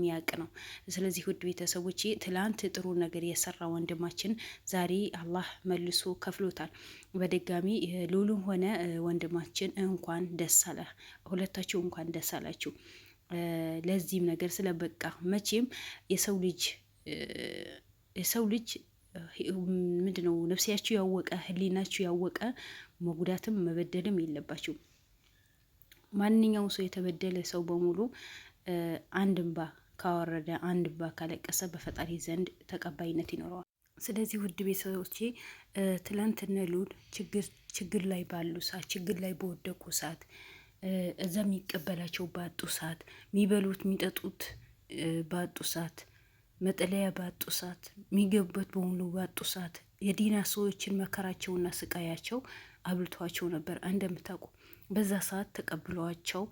የሚያውቅ ነው። ስለዚህ ውድ ቤተሰቦቼ ትላንት ጥሩ ነገር የሰራ ወንድማችን ዛሬ አላህ መልሶ ከፍሎታል። በድጋሚ ሉሉም ሆነ ወንድማችን እንኳን ደስ አለ፣ ሁለታችሁ እንኳን ደስ አላችሁ። ለዚህም ነገር ስለበቃ መቼም የሰው ልጅ ምንድነው ነፍሲያችሁ ያወቀ ህሊናችሁ ያወቀ መጉዳትም መበደልም የለባችሁ። ማንኛውም ሰው የተበደለ ሰው በሙሉ አንድ እንባ ካወረደ አንድ እንባ ካለቀሰ በፈጣሪ ዘንድ ተቀባይነት ይኖረዋል። ስለዚህ ውድ ቤተሰቦቼ ትላንት እነ ሉል ችግር ላይ ባሉ ሰዓት፣ ችግር ላይ በወደቁ ሰዓት፣ እዛ የሚቀበላቸው ባጡ ሰዓት፣ የሚበሉት የሚጠጡት ባጡ ሰዓት፣ መጠለያ ባጡ ሰዓት፣ የሚገቡበት በሙሉ ባጡ ሰዓት የዲና ሰዎችን መከራቸውና ስቃያቸው አብልቷቸው ነበር። እንደምታውቁ በዛ ሰዓት ተቀብለዋቸው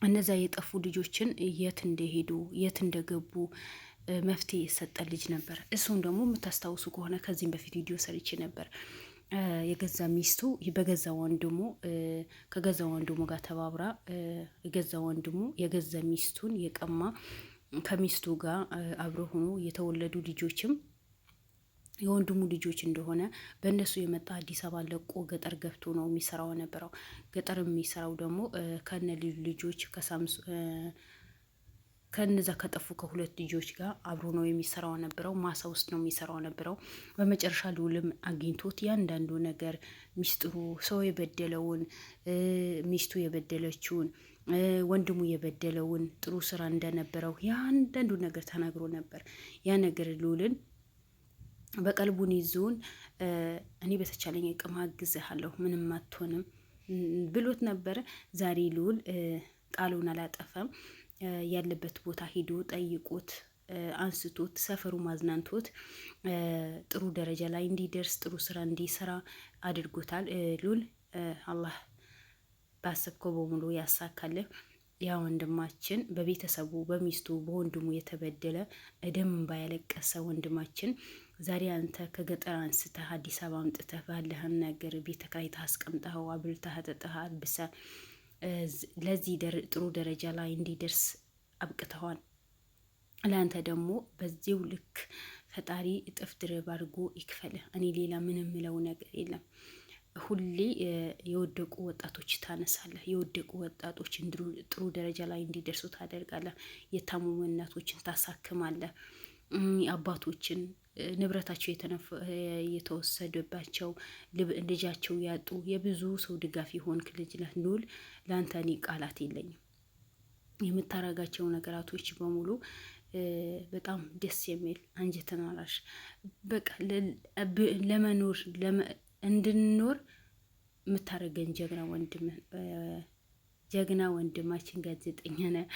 እነዛ የጠፉ ልጆችን የት እንደሄዱ የት እንደገቡ መፍትሄ የሰጠ ልጅ ነበር። እሱም ደግሞ የምታስታውሱ ከሆነ ከዚህም በፊት ቪዲዮ ሰርቼ ነበር። የገዛ ሚስቱ በገዛ ወንድሙ ከገዛ ወንድሙ ጋር ተባብራ የገዛ ወንድሙ የገዛ ሚስቱን የቀማ ከሚስቱ ጋር አብሮ ሆኖ የተወለዱ ልጆችም የወንድሙ ልጆች እንደሆነ በእነሱ የመጣ አዲስ አበባ ለቆ ገጠር ገብቶ ነው የሚሰራው ነበረው። ገጠር የሚሰራው ደግሞ ከነ ልጆች ከነዛ ከጠፉ ከሁለት ልጆች ጋር አብሮ ነው የሚሰራው ነበረው። ማሳ ውስጥ ነው የሚሰራው ነበረው። በመጨረሻ ልዑልም አግኝቶት ያንዳንዱ ነገር ሚስጥሩ ሰው የበደለውን ሚስቱ የበደለችውን ወንድሙ የበደለውን ጥሩ ስራ እንደነበረው ያንዳንዱ ነገር ተናግሮ ነበር። ያ ነገር ልዑልን በቀልቡን ይዞን እኔ በተቻለኝ አቅም አግዝሃለሁ ምንም አትሆንም ብሎት ነበረ። ዛሬ ልዑል ቃሉን አላጠፈም። ያለበት ቦታ ሂዶ ጠይቆት አንስቶት ሰፈሩ ማዝናንቶት ጥሩ ደረጃ ላይ እንዲደርስ ጥሩ ስራ እንዲሰራ አድርጎታል። ልዑል አላህ ባሰብከው በሙሉ ያሳካልህ። ያ ወንድማችን በቤተሰቡ በሚስቱ በወንድሙ የተበደለ ደም እንባ ያለቀሰ ወንድማችን ዛሬ አንተ ከገጠር አንስተህ አዲስ አበባ አምጥተህ ባለህን ነገር ቤት ተከራይተህ አስቀምጠኸው አብልተህ አጠጥተህ አልብሰህ ለዚህ ጥሩ ደረጃ ላይ እንዲደርስ አብቅተዋል። ለአንተ ደግሞ በዚሁ ልክ ፈጣሪ እጥፍ ድርብ አድርጎ ይክፈልህ። እኔ ሌላ ምንም ምለው ነገር የለም። ሁሌ የወደቁ ወጣቶች ታነሳለህ። የወደቁ ወጣቶችን ጥሩ ደረጃ ላይ እንዲደርሱ ታደርጋለህ። የታመሙ እናቶችን ታሳክማለህ። አባቶችን ንብረታቸው የተወሰደባቸው ልጃቸው ያጡ የብዙ ሰው ድጋፍ የሆንክ ልጅ ነህ ልዑል። ለአንተ እኔ ቃላት የለኝም። የምታረጋቸው ነገራቶች በሙሉ በጣም ደስ የሚል አንጀትን አራሽ በቃ ለመኖር እንድንኖር የምታረገን ጀግና ወንድማችን ጋዜጠኛ ነህ።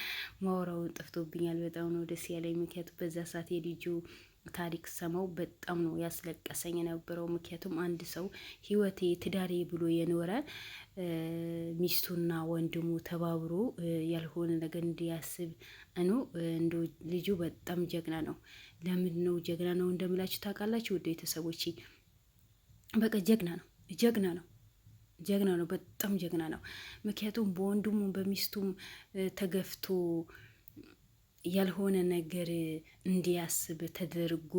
ማውራውን ጠፍቶብኛል። በጣም ነው ደስ ያለኝ። ምክንያቱም በዛ ሰዓት የልጁ ታሪክ ሰማው በጣም ነው ያስለቀሰኝ የነበረው። ምክንያቱም አንድ ሰው ህይወቴ ትዳሬ ብሎ የኖረ ሚስቱና ወንድሙ ተባብሮ ያልሆነ ነገር እንዲያስብ እንዶ ልጁ በጣም ጀግና ነው። ለምን ነው ጀግና ነው እንደምላችሁ ታውቃላችሁ? ወደ ቤተሰቦች በቃ ጀግና ነው፣ በጣም ጀግና ነው። ምክንያቱም በወንድሙ በሚስቱም ተገፍቶ ያልሆነ ነገር እንዲያስብ ተደርጎ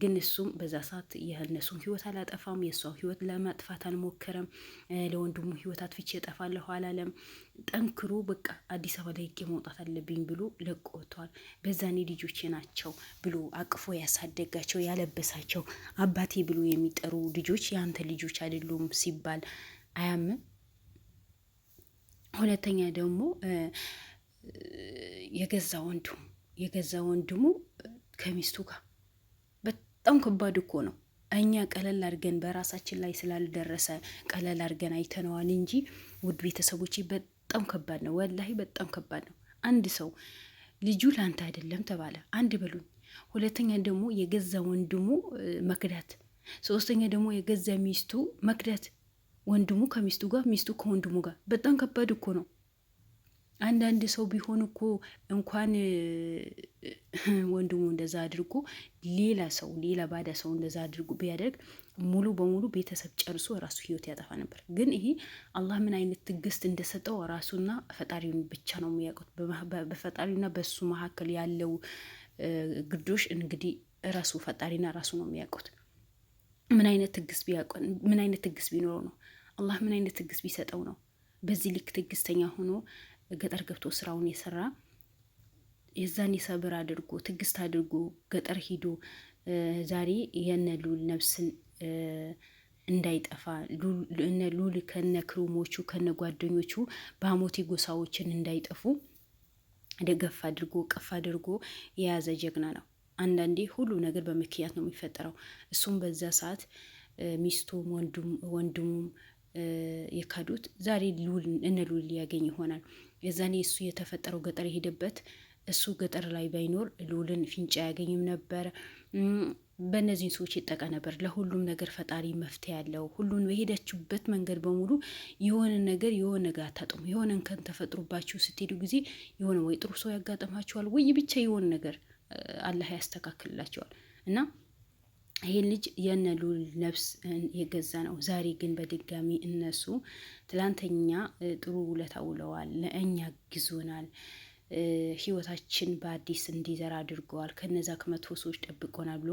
ግን እሱም በዛ ሰዓት የእነሱን ህይወት አላጠፋም። የእሷ ህይወት ለማጥፋት አልሞከረም። ለወንድሙ ህይወት አጥፍቼ እጠፋለሁ አላለም። ጠንክሮ በቃ አዲስ አበባ ላይ መውጣት አለብኝ ብሎ ለቆ ወጥቷል። በዛኔ ልጆቼ ናቸው ብሎ አቅፎ ያሳደጋቸው ያለበሳቸው አባቴ ብሎ የሚጠሩ ልጆች የአንተ ልጆች አይደሉም ሲባል አያምም። ሁለተኛ ደግሞ የገዛ ወንድሙ ከሚስቱ ጋር በጣም ከባድ እኮ ነው። እኛ ቀለል አድርገን በራሳችን ላይ ስላልደረሰ ቀለል አድርገን አይተነዋል እንጂ ውድ ቤተሰቦቼ በጣም ከባድ ነው። ወላሂ በጣም ከባድ ነው። አንድ ሰው ልጁ ላንተ አይደለም ተባለ፣ አንድ በሉኝ። ሁለተኛ ደግሞ የገዛ ወንድሙ መክዳት፣ ሶስተኛ ደግሞ የገዛ ሚስቱ መክዳት። ወንድሙ ከሚስቱ ጋር፣ ሚስቱ ከወንድሙ ጋር በጣም ከባድ እኮ ነው። አንዳንድ ሰው ቢሆን እኮ እንኳን ወንድሙ እንደዛ አድርጎ ሌላ ሰው ሌላ ባዳ ሰው እንደዛ አድርጎ ቢያደርግ ሙሉ በሙሉ ቤተሰብ ጨርሶ ራሱ ህይወት ያጠፋ ነበር። ግን ይሄ አላህ ምን አይነት ትዕግስት እንደሰጠው ራሱና ፈጣሪውን ብቻ ነው የሚያውቁት። በፈጣሪና በሱ መካከል ያለው ግዶሽ እንግዲህ ራሱ ፈጣሪና ራሱ ነው የሚያውቁት። ምን አይነት ትዕግስት ቢኖረው ነው አላህ ምን አይነት ትዕግስት ቢሰጠው ነው በዚህ ልክ ትዕግስተኛ ሆኖ ገጠር ገብቶ ስራውን የሰራ የዛን ሰብር አድርጎ ትዕግስት አድርጎ ገጠር ሂዶ ዛሬ የነ ሉል ነፍስን እንዳይጠፋ እነ ሉል ከነ ክሩሞቹ ከነ ጓደኞቹ በአሞቴ ጎሳዎችን እንዳይጠፉ ደገፍ አድርጎ ቀፍ አድርጎ የያዘ ጀግና ነው። አንዳንዴ ሁሉ ነገር በምክንያት ነው የሚፈጠረው። እሱም በዛ ሰዓት ሚስቱም ወንድሙም የካዱት ዛሬ እነ ሉል ሊያገኝ ይሆናል። የዛኔ እሱ የተፈጠረው ገጠር የሄደበት እሱ ገጠር ላይ ባይኖር ሉልን ፊንጫ ያገኝም ነበር። በእነዚህን ሰዎች ይጠቃ ነበር። ለሁሉም ነገር ፈጣሪ መፍትሄ ያለው ሁሉን በሄደችበት መንገድ በሙሉ የሆነ ነገር አታጡም። የሆነ እንከን ተፈጥሮባችሁ ስትሄዱ ጊዜ የሆነ ወይ ጥሩ ሰው ያጋጥማችኋል ወይ ብቻ የሆነ ነገር አላህ ያስተካክልላቸዋል። እና ይሄን ልጅ የነ ሉል ነፍስ የገዛ ነው። ዛሬ ግን በድጋሚ እነሱ ትላንተኛ ጥሩ ውለታ ውለዋል፣ ለእኛ ግዞናል፣ ህይወታችን በአዲስ እንዲዘራ አድርገዋል፣ ከነዛ ከመጥፎ ሰዎች ጠብቆናል ብሎ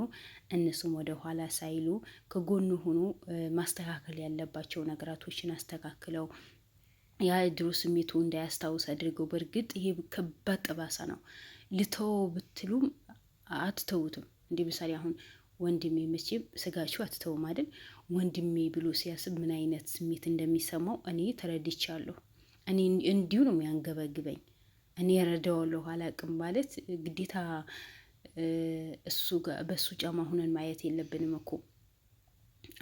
እነሱም ወደ ኋላ ሳይሉ ከጎኑ ሆኖ ማስተካከል ያለባቸው ነገራቶችን አስተካክለው ያ ድሮ ስሜቱ እንዳያስታውስ አድርገው። በእርግጥ ይሄ ከባድ ጠባሳ ነው። ልተወው ብትሉም አትተውትም። እንዲህ ምሳሌ አሁን ወንድሜ መቼም ስጋችሁ አትተውም አይደል? ወንድሜ ብሎ ሲያስብ ምን አይነት ስሜት እንደሚሰማው እኔ ተረድቻለሁ። እኔ እንዲሁ ነው የሚያንገበግበኝ። እኔ ረዳዋለሁ አላቅም ማለት ግዴታ እሱ ጋር በእሱ ጫማ ሁነን ማየት የለብንም እኮ።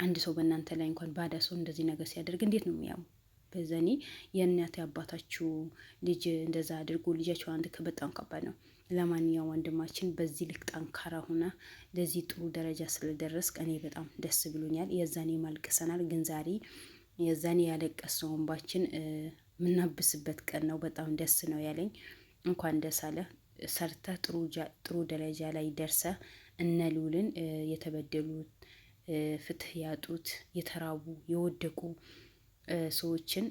አንድ ሰው በእናንተ ላይ እንኳን ባዳ ሰው እንደዚህ ነገር ሲያደርግ እንዴት ነው የሚያሙ? በዘኔ የእናት አባታችሁ ልጅ እንደዛ አድርጎ ልጃቸው አንድ በጣም ከባድ ነው። ለማንኛውም ወንድማችን በዚህ ልክ ጠንካራ ሆነ ለዚህ ጥሩ ደረጃ ስለደረስክ እኔ በጣም ደስ ብሎኛል። የዛኔ ማልቀሰናል፣ ግን ዛሬ የዛኔ ያለቀስነው እንባችን የምናብስበት ቀን ነው። በጣም ደስ ነው ያለኝ። እንኳን ደስ አለ። ሰርተህ ጥሩ ደረጃ ላይ ደርሰህ እነ ሉልን የተበደሉት ፍትህ ያጡት የተራቡ የወደቁ ሰዎችን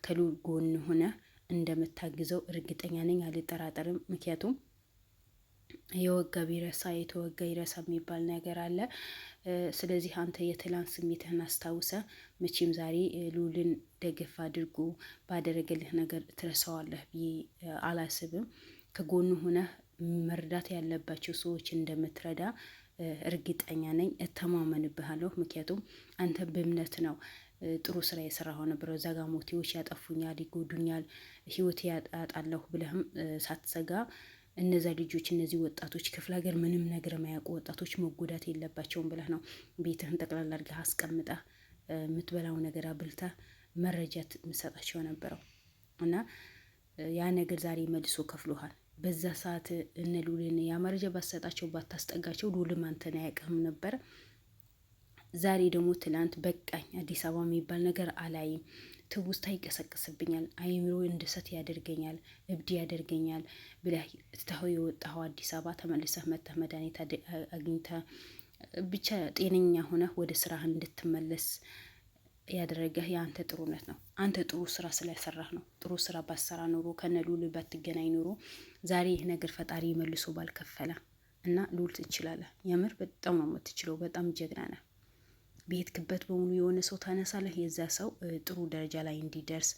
ከሉል ጎን ሆነ እንደምታግዘው እርግጠኛ ነኝ፣ አልጠራጠርም። ምክንያቱም የወጋ ቢረሳ የተወጋ ይረሳ የሚባል ነገር አለ። ስለዚህ አንተ የትላንት ስሜትህን አስታውሰ መቼም ዛሬ ሉልን ደገፍ አድርጎ ባደረገልህ ነገር ትረሳዋለህ ብዬ አላስብም። ከጎኑ ሆነህ መርዳት ያለባቸው ሰዎች እንደምትረዳ እርግጠኛ ነኝ፣ እተማመንብሃለሁ። ምክንያቱም አንተ በእምነት ነው ጥሩ ስራ የሰራኸው ነበር። እዛ ጋ ሞቴዎች ያጠፉኛል፣ ይጎዱኛል፣ ህይወት ያጣለሁ ብለህም ሳትሰጋ እነዛ ልጆች እነዚህ ወጣቶች ክፍለ ሀገር ምንም ነገር የማያውቁ ወጣቶች መጎዳት የለባቸውም ብለህ ነው ቤትህን ጠቅላላ አድርገህ አስቀምጠህ የምትበላው ነገር አብልተህ መረጃ የምሰጣቸው ነበረው እና ያ ነገር ዛሬ መልሶ ከፍሎሃል። በዛ ሰዓት እነ ሉልን ያ መረጃ ባሰጣቸው ባታስጠጋቸው ሉልም አንተን አያውቅህም ነበር። ዛሬ ደግሞ ትላንት በቃኝ አዲስ አበባ የሚባል ነገር አላይም፣ ትውስታ ይቀሰቅስብኛል፣ አይምሮ እንድሰት ያደርገኛል፣ እብድ ያደርገኛል ብለህ ትተኸው የወጣኸው አዲስ አበባ ተመልሰህ መጥተህ መድኃኒት አግኝተህ ብቻ ጤነኛ ሆነህ ወደ ስራህ እንድትመለስ ያደረገህ የአንተ ጥሩነት ነው። አንተ ጥሩ ስራ ስለሰራህ ነው። ጥሩ ስራ ባሰራ ኖሮ ከነ ሉል ባትገናኝ ኖሮ ዛሬ ይህ ነገር ፈጣሪ መልሶ ባልከፈለ እና ሉል ትችላለህ። የምር በጣም ነው የምትችለው። በጣም ጀግና ነህ። በሄድክበት በሙሉ የሆነ ሰው ታነሳለህ። የዛ ሰው ጥሩ ደረጃ ላይ እንዲደርስ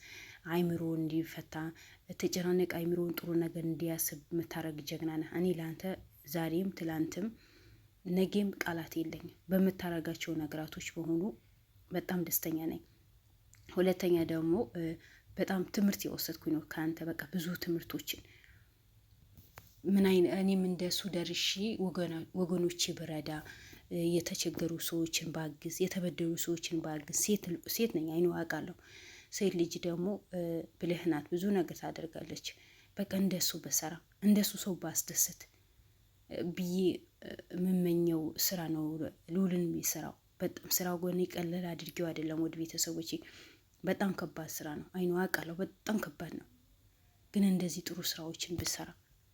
አይምሮ እንዲፈታ ተጨናነቅ አይምሮን ጥሩ ነገር እንዲያስብ የምታረግ ጀግና ነህ። እኔ ለአንተ ዛሬም ትላንትም ነገም ቃላት የለኝም። በምታረጋቸው ነገራቶች በሆኑ በጣም ደስተኛ ነኝ። ሁለተኛ ደግሞ በጣም ትምህርት የወሰድኩኝ ነው ከአንተ። በቃ ብዙ ትምህርቶችን እኔም እንደሱ ደርሼ ወገኖቼ ብረዳ፣ የተቸገሩ ሰዎችን ባግዝ፣ የተበደሉ ሰዎችን ባግዝ። ሴት ነኝ አይኖ አውቃለሁ። ሴት ልጅ ደግሞ ብልህ ናት፣ ብዙ ነገር ታደርጋለች። በቃ እንደሱ በሰራ እንደሱ ሰው ባስደስት ብዬ የምመኘው ስራ ነው ሉልን የሚሰራው። በጣም ስራው ጎን ቀለል አድርጌው አይደለም። ወደ ቤተሰቦቼ በጣም ከባድ ስራ ነው አይኖ አውቃለሁ። በጣም ከባድ ነው። ግን እንደዚህ ጥሩ ስራዎችን ብሰራ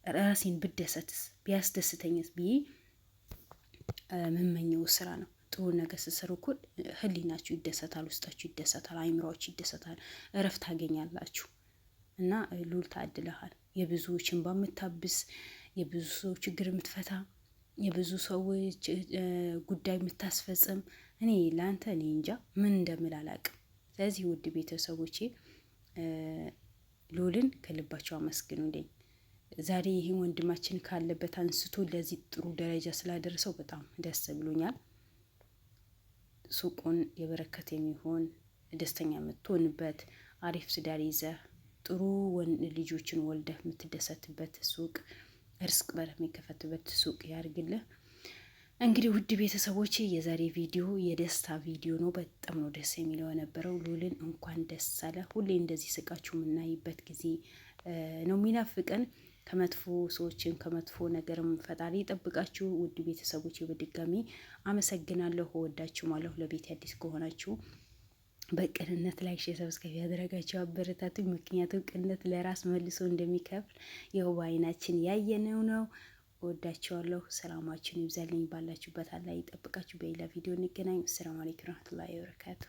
ራሴን ብደሰትስ ቢያስደስተኝስ ብዬ መመኘው ስራ ነው። ጥሩ ነገር ስትሰሩ እኮ ህሊናችሁ ይደሰታል፣ ውስጣችሁ ይደሰታል፣ አይምሮአችሁ ይደሰታል፣ እረፍት ታገኛላችሁ። እና ሉል ታድለሃል። የብዙዎች እንባ የምታብስ፣ የብዙ ሰው ችግር የምትፈታ፣ የብዙ ሰዎች ጉዳይ የምታስፈጽም። እኔ ለአንተ እኔ እንጃ ምን እንደምል አላቅም። ስለዚህ ውድ ቤተሰቦቼ ሉልን ከልባቸው አመስግኑልኝ። ዛሬ ይህን ወንድማችን ካለበት አንስቶ ለዚህ ጥሩ ደረጃ ስላደረሰው በጣም ደስ ብሎኛል። ሱቁን የበረከት የሚሆን ደስተኛ የምትሆንበት አሪፍ ትዳር ይዘህ ጥሩ ልጆችን ወልደህ የምትደሰትበት ሱቅ እርስቅ በር የሚከፈትበት ሱቅ ያርግልህ። እንግዲህ ውድ ቤተሰቦቼ የዛሬ ቪዲዮ የደስታ ቪዲዮ ነው። በጣም ነው ደስ የሚለው የነበረው። ሉልን እንኳን ደስ አለ። ሁሌ እንደዚህ ስቃችሁ የምናይበት ጊዜ ነው የሚናፍቀን። ከመጥፎ ሰዎችን ከመጥፎ ነገርም ፈጣሪ ይጠብቃችሁ። ውድ ቤተሰቦቼ በድጋሚ አመሰግናለሁ። እወዳችሁ ማለሁ። ለቤት አዲስ ከሆናችሁ በቅንነት ላይክ፣ ሼር፣ ሰብስክራይብ ያደረጋችሁ አበረታቱኝ። ምክንያቱም ቅንነት ለራስ መልሶ እንደሚከፍል ይኸው በዓይናችን ያየነው ነው። እወዳችኋለሁ። ሰላማችሁን ይብዛልኝ። ባላችሁበት አላህ ይጠብቃችሁ። በሌላ ቪዲዮ እንገናኝ። ሰላም አለይኩም ወራህመቱላሂ ወበረካቱ።